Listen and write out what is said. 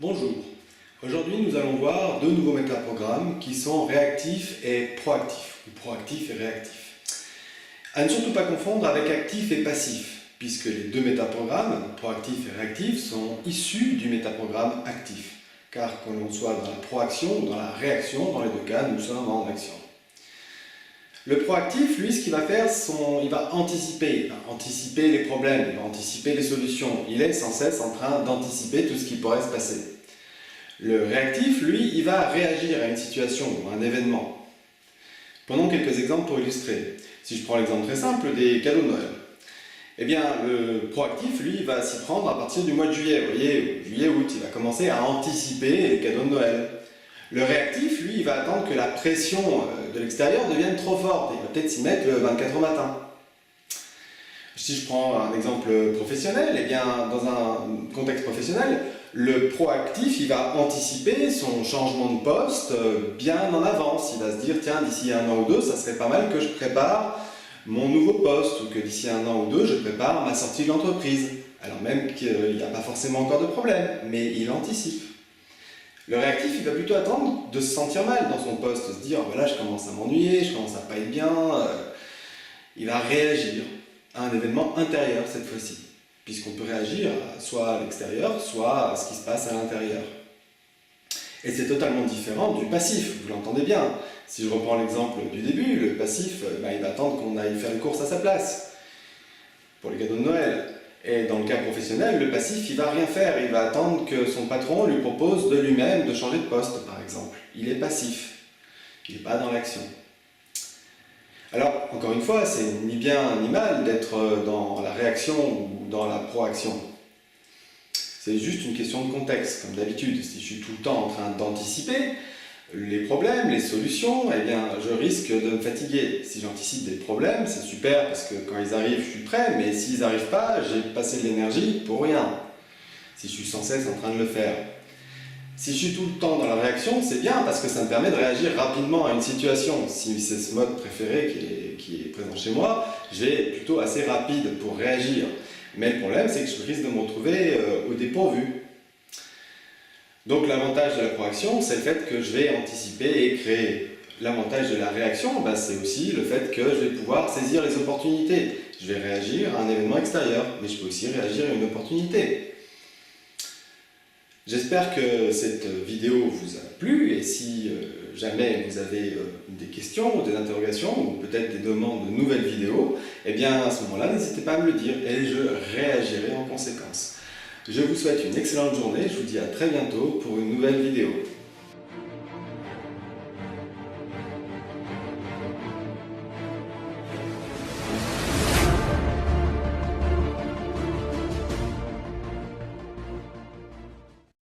Bonjour, aujourd'hui nous allons voir deux nouveaux métaprogrammes qui sont réactifs et proactifs, ou proactifs et réactifs. À ne surtout pas confondre avec actif et passif, puisque les deux métaprogrammes, proactif et réactif, sont issus du métaprogramme actif, car que l'on soit dans la proaction ou dans la réaction, dans les deux cas, nous sommes en action. Le proactif, lui, ce qu'il va faire, il va anticiper les problèmes, il va anticiper les solutions. Il est sans cesse en train d'anticiper tout ce qui pourrait se passer. Le réactif, lui, il va réagir à une situation ou à un événement. Prenons quelques exemples pour illustrer. Si je prends l'exemple très simple des cadeaux de Noël, eh bien, le proactif, lui, va s'y prendre à partir du mois de juillet. Vous voyez, juillet-août, il va commencer à anticiper les cadeaux de Noël. Le réactif, lui, il va attendre que la pression de l'extérieur devienne trop forte. Il va peut-être s'y mettre le 24 au matin. Si je prends un exemple professionnel, eh bien, dans un contexte professionnel, le proactif, il va anticiper son changement de poste bien en avance. Il va se dire, tiens, d'ici un an ou deux, ça serait pas mal que je prépare mon nouveau poste, ou que d'ici un an ou deux, je prépare ma sortie de l'entreprise. Alors même qu'il n'y a pas forcément encore de problème, mais il anticipe. Le réactif, il va plutôt attendre de se sentir mal dans son poste, se dire, voilà, je commence à m'ennuyer, je commence à pas être bien. Il va réagir à un événement intérieur cette fois-ci, puisqu'on peut réagir soit à l'extérieur, soit à ce qui se passe à l'intérieur. Et c'est totalement différent du passif, vous l'entendez bien. Si je reprends l'exemple du début, le passif, il va attendre qu'on aille faire une course à sa place, pour les cadeaux de Noël. Et dans le cas professionnel, le passif, il va rien faire. Il va attendre que son patron lui propose de lui-même de changer de poste, par exemple. Il est passif. Il n'est pas dans l'action. Alors, encore une fois, c'est ni bien ni mal d'être dans la réaction ou dans la proaction. C'est juste une question de contexte, comme d'habitude. Si je suis tout le temps en train d'anticiper les problèmes, les solutions, eh bien, je risque de me fatiguer. Si j'anticipe des problèmes, c'est super parce que quand ils arrivent, je suis prêt, mais s'ils n'arrivent pas, j'ai passé de l'énergie pour rien. Si je suis sans cesse en train de le faire. Si je suis tout le temps dans la réaction, c'est bien parce que ça me permet de réagir rapidement à une situation. Si c'est ce mode préféré qui est présent chez moi, je vais être plutôt assez rapide pour réagir. Mais le problème, c'est que je risque de me retrouver au dépourvu. Donc l'avantage de la proaction, c'est le fait que je vais anticiper et créer. L'avantage de la réaction, c'est aussi le fait que je vais pouvoir saisir les opportunités. Je vais réagir à un événement extérieur, mais je peux aussi réagir à une opportunité. J'espère que cette vidéo vous a plu, et si jamais vous avez des questions ou des interrogations, ou peut-être des demandes de nouvelles vidéos, eh bien à ce moment-là, n'hésitez pas à me le dire, et je réagirai en conséquence. Je vous souhaite une excellente journée, je vous dis à très bientôt pour une nouvelle vidéo.